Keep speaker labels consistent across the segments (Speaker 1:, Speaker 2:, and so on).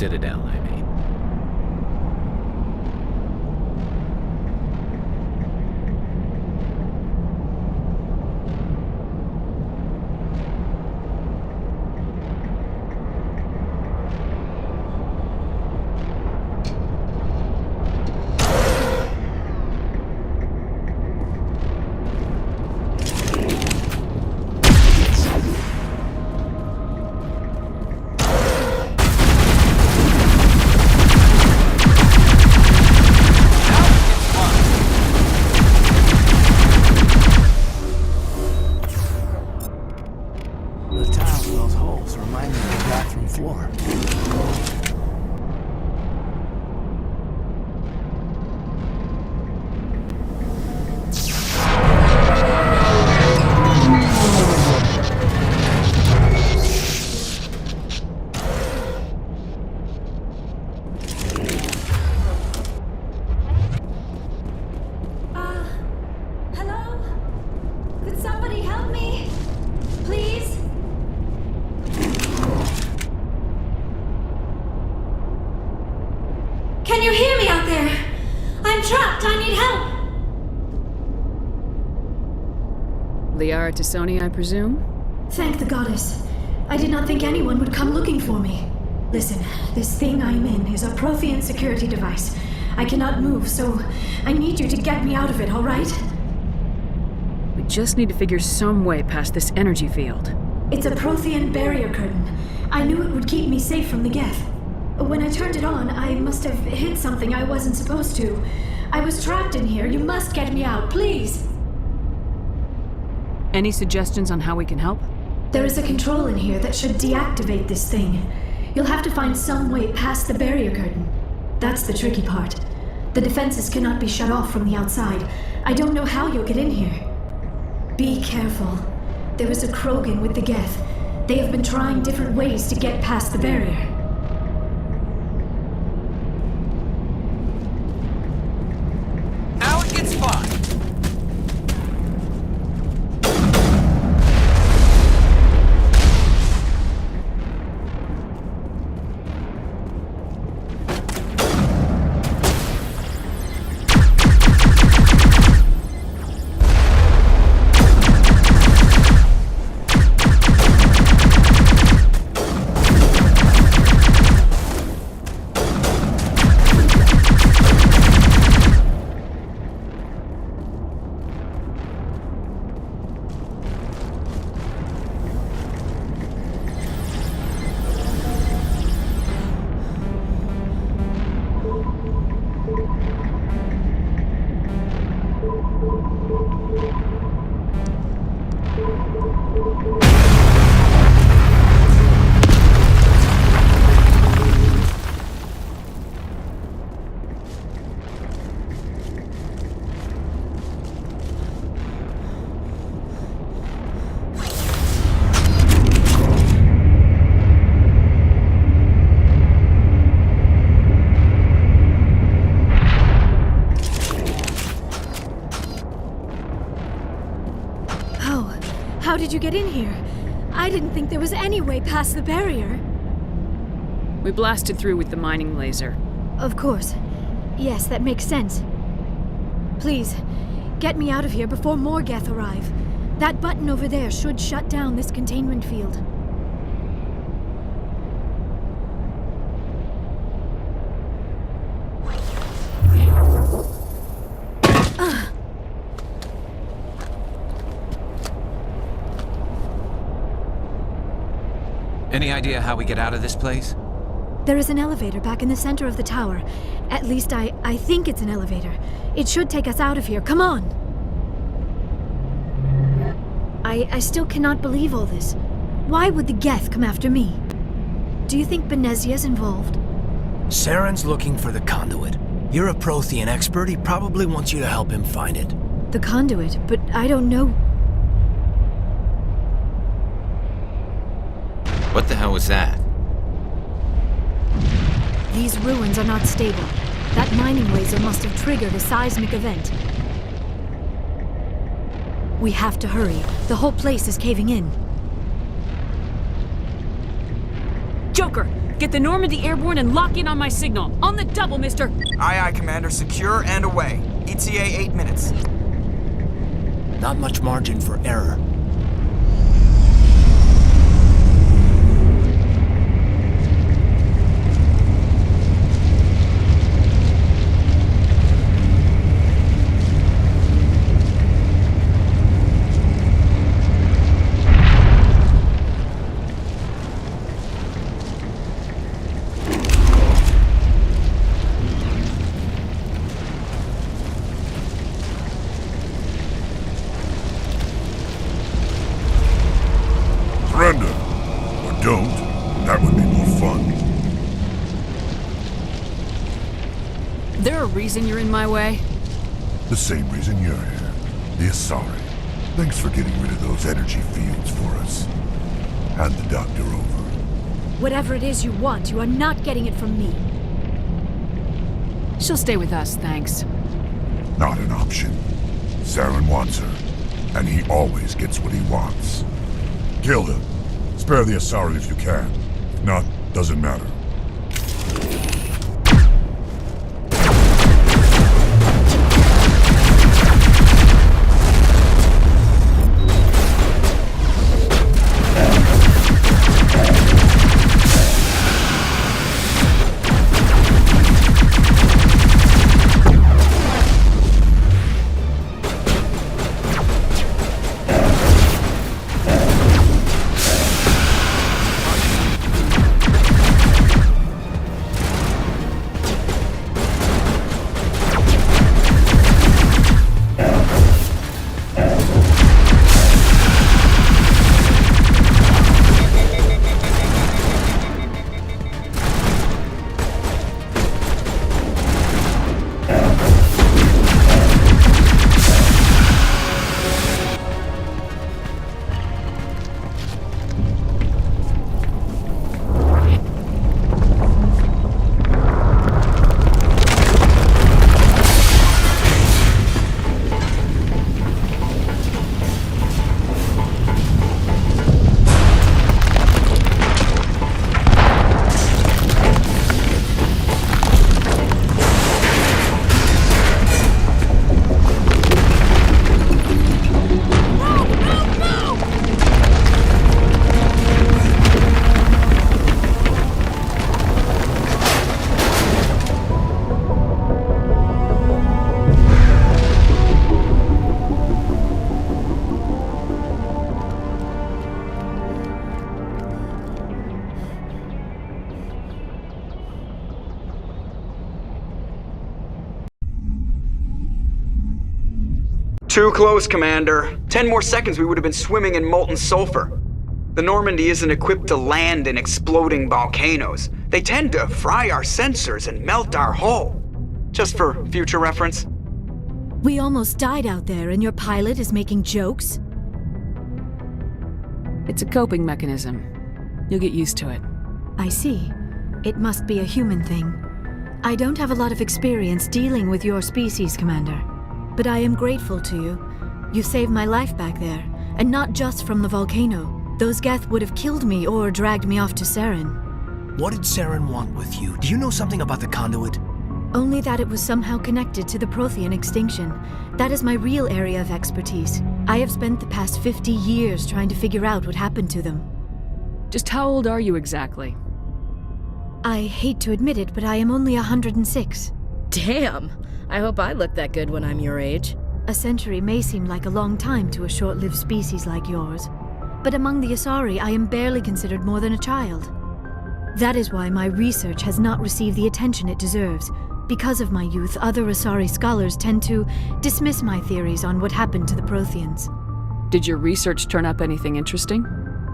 Speaker 1: Citadel, I mean.
Speaker 2: Can you hear me out there? I'm trapped. I need help.
Speaker 3: Liara T'Soni, I presume?
Speaker 2: Thank the goddess. I did not think anyone would come looking for me. Listen, this thing I'm in is a Prothean security device. I cannot move, so I need you to get me out of it, all right?
Speaker 3: We just need to figure some way past this energy field.
Speaker 2: It's a Prothean barrier curtain. I knew it would keep me safe from the Geth. When I turned it on, I must have hit something I wasn't supposed to. I was trapped in here. You must get me out, please!
Speaker 3: Any suggestions on how we can help?
Speaker 2: There is a control in here that should deactivate this thing. You'll have to find some way past the barrier curtain. That's the tricky part. The defenses cannot be shut off from the outside. I don't know how you'll get in here. Be careful. There is a Krogan with the Geth. They have been trying different ways to get past the barrier.
Speaker 1: Now it gets fun!
Speaker 2: How did you get in here? I didn't think there was any way past the barrier.
Speaker 3: We blasted through with the mining laser.
Speaker 2: Of course. Yes, that makes sense. Please, get me out of here before more Geth arrive. That button over there should shut down this containment field.
Speaker 1: Any idea how we get out of this place?
Speaker 2: There is an elevator back in the center of the tower. At least I think it's an elevator. It should take us out of here. Come on! I still cannot believe all this. Why would the Geth come after me? Do you think Benezia's involved?
Speaker 4: Saren's looking for the conduit. You're a Prothean expert. He probably wants you to help him find it.
Speaker 2: The conduit, but I don't know.
Speaker 1: What the hell was that?
Speaker 2: These ruins are not stable. That mining laser must have triggered a seismic event. We have to hurry. The whole place is caving in.
Speaker 3: Joker! Get the Normandy airborne and lock in on my signal. On the double, mister!
Speaker 5: Aye, aye, Commander. Secure and away. ETA 8 minutes.
Speaker 4: Not much margin for error.
Speaker 6: Surrender. Or don't. That would be more fun.
Speaker 3: There a reason you're in my way?
Speaker 6: The same reason you're here. The Asari. Thanks for getting rid of those energy fields for us. Hand the doctor over.
Speaker 2: Whatever it is you want, you are not getting it from me.
Speaker 3: She'll stay with us, thanks.
Speaker 6: Not an option. Saren wants her. And he always gets what he wants. Kill him. Spare the Asari if you can. If not, doesn't matter.
Speaker 5: Too close, Commander. 10 more seconds we would have been swimming in molten sulfur. The Normandy isn't equipped to land in exploding volcanoes. They tend to fry our sensors and melt our hull. Just for future reference.
Speaker 2: We almost died out there, and your pilot is making jokes?
Speaker 3: It's a coping mechanism. You'll get used to it.
Speaker 2: I see. It must be a human thing. I don't have a lot of experience dealing with your species, Commander. But I am grateful to you. You saved my life back there, and not just from the volcano. Those Geth would have killed me or dragged me off to Saren.
Speaker 4: What did Saren want with you? Do you know something about the conduit?
Speaker 2: Only that it was somehow connected to the Prothean extinction. That is my real area of expertise. I have spent the past 50 years trying to figure out what happened to them.
Speaker 3: Just how old are you exactly?
Speaker 2: I hate to admit it, but I am only 106.
Speaker 7: Damn! I hope I look that good when I'm your age.
Speaker 2: A century may seem like a long time to a short-lived species like yours, but among the Asari I am barely considered more than a child. That is why my research has not received the attention it deserves. Because of my youth, other Asari scholars tend to dismiss my theories on what happened to the Protheans.
Speaker 3: Did your research turn up anything interesting?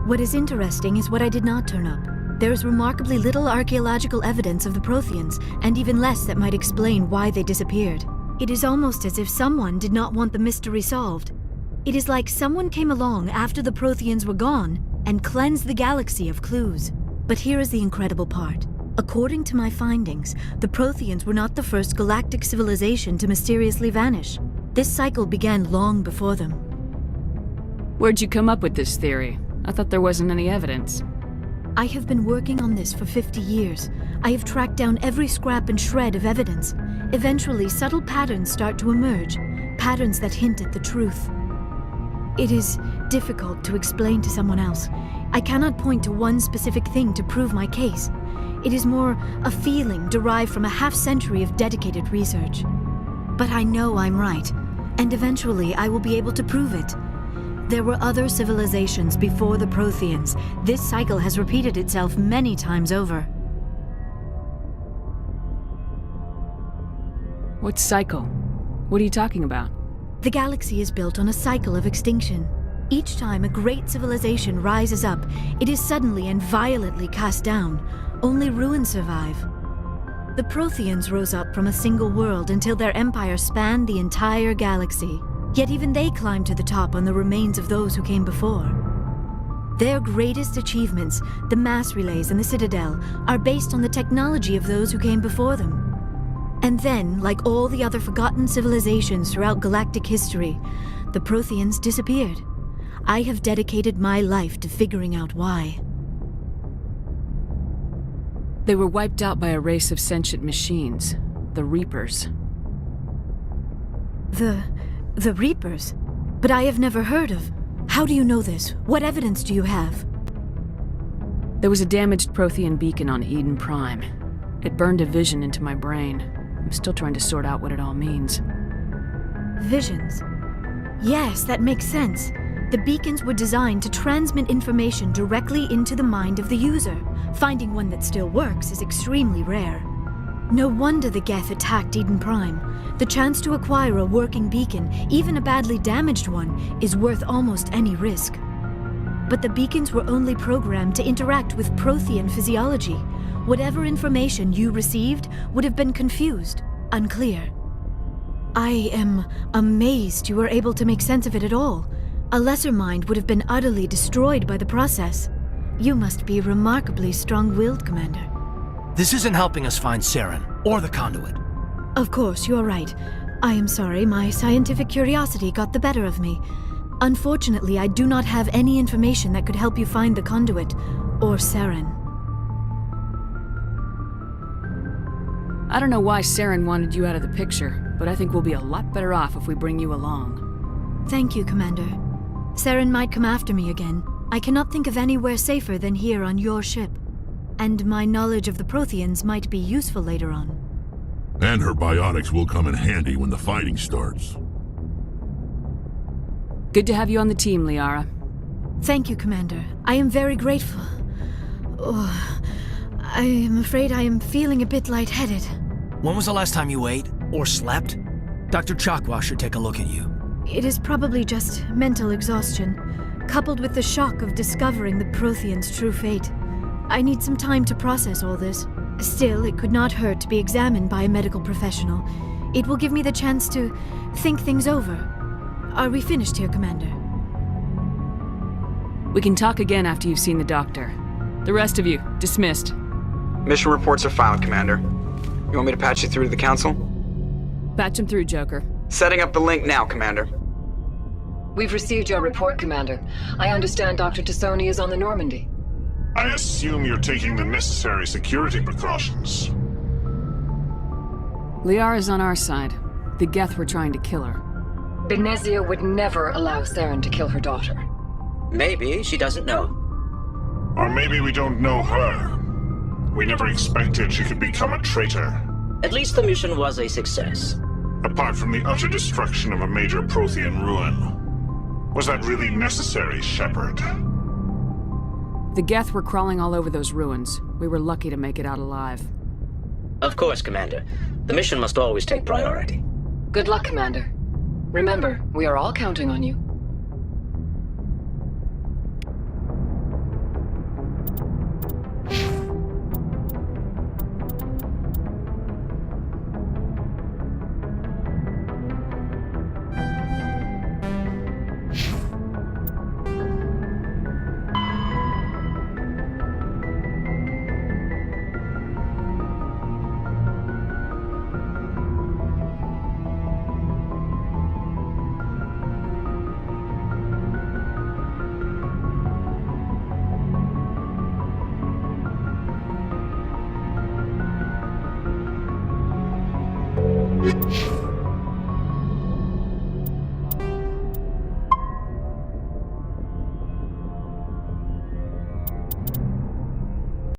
Speaker 2: What is interesting is what I did not turn up. There is remarkably little archaeological evidence of the Protheans, and even less that might explain why they disappeared. It is almost as if someone did not want the mystery solved. It is like someone came along after the Protheans were gone and cleansed the galaxy of clues. But here is the incredible part. According to my findings, the Protheans were not the first galactic civilization to mysteriously vanish. This cycle began long before them.
Speaker 3: Where'd you come up with this theory? I thought there wasn't any evidence.
Speaker 2: I have been working on this for 50 years. I have tracked down every scrap and shred of evidence. Eventually, subtle patterns start to emerge, patterns that hint at the truth. It is difficult to explain to someone else. I cannot point to one specific thing to prove my case. It is more a feeling derived from a half-century of dedicated research. But I know I'm right, and eventually I will be able to prove it. There were other civilizations before the Protheans. This cycle has repeated itself many times over.
Speaker 3: What cycle? What are you talking about?
Speaker 2: The galaxy is built on a cycle of extinction. Each time a great civilization rises up, it is suddenly and violently cast down. Only ruins survive. The Protheans rose up from a single world until their empire spanned the entire galaxy. Yet even they climbed to the top on the remains of those who came before. Their greatest achievements, the mass relays and the Citadel, are based on the technology of those who came before them. And then, like all the other forgotten civilizations throughout galactic history, the Protheans disappeared. I have dedicated my life to figuring out why.
Speaker 3: They were wiped out by a race of sentient machines, the Reapers.
Speaker 2: The Reapers? But I have never heard of. How do you know this? What evidence do you have?
Speaker 3: There was a damaged Prothean beacon on Eden Prime. It burned a vision into my brain. I'm still trying to sort out what it all means.
Speaker 2: Visions. Yes, that makes sense. The beacons were designed to transmit information directly into the mind of the user. Finding one that still works is extremely rare. No wonder the Geth attacked Eden Prime. The chance to acquire a working beacon, even a badly damaged one, is worth almost any risk. But the beacons were only programmed to interact with Prothean physiology. Whatever information you received would have been confused, unclear. I am amazed you were able to make sense of it at all. A lesser mind would have been utterly destroyed by the process. You must be remarkably strong-willed, Commander.
Speaker 4: This isn't helping us find Saren, or the conduit.
Speaker 2: Of course, you're right. I am sorry, my scientific curiosity got the better of me. Unfortunately, I do not have any information that could help you find the conduit, or Saren.
Speaker 3: I don't know why Saren wanted you out of the picture, but I think we'll be a lot better off if we bring you along.
Speaker 2: Thank you, Commander. Saren might come after me again. I cannot think of anywhere safer than here on your ship. And my knowledge of the Protheans might be useful later on.
Speaker 6: And her biotics will come in handy when the fighting starts.
Speaker 3: Good to have you on the team, Liara.
Speaker 2: Thank you, Commander. I am very grateful. Oh, I am afraid I am feeling a bit lightheaded.
Speaker 4: When was the last time you ate, or slept? Dr. Chakwa should take a look at you.
Speaker 2: It is probably just mental exhaustion, coupled with the shock of discovering the Protheans' true fate. I need some time to process all this. Still, it could not hurt to be examined by a medical professional. It will give me the chance to think things over. Are we finished here, Commander?
Speaker 3: We can talk again after you've seen the doctor. The rest of you, dismissed.
Speaker 5: Mission reports are filed, Commander. You want me to patch you through to the Council?
Speaker 3: Patch him through, Joker.
Speaker 5: Setting up the link now, Commander.
Speaker 8: We've received your report, Commander. I understand Dr. Tassoni is on the Normandy.
Speaker 9: I assume you're taking the necessary security precautions.
Speaker 3: Liara's on our side. The Geth were trying to kill her.
Speaker 8: Benezia would never allow Saren to kill her daughter.
Speaker 10: Maybe she doesn't know.
Speaker 9: Or maybe we don't know her. We never expected she could become a traitor.
Speaker 10: At least the mission was a success.
Speaker 9: Apart from the utter destruction of a major Prothean ruin. Was that really necessary, Shepard?
Speaker 3: The Geth were crawling all over those ruins. We were lucky to make it out alive.
Speaker 10: Of course, Commander. The mission must always take priority.
Speaker 8: Good luck, Commander. Remember, we are all counting on you.
Speaker 6: Saren.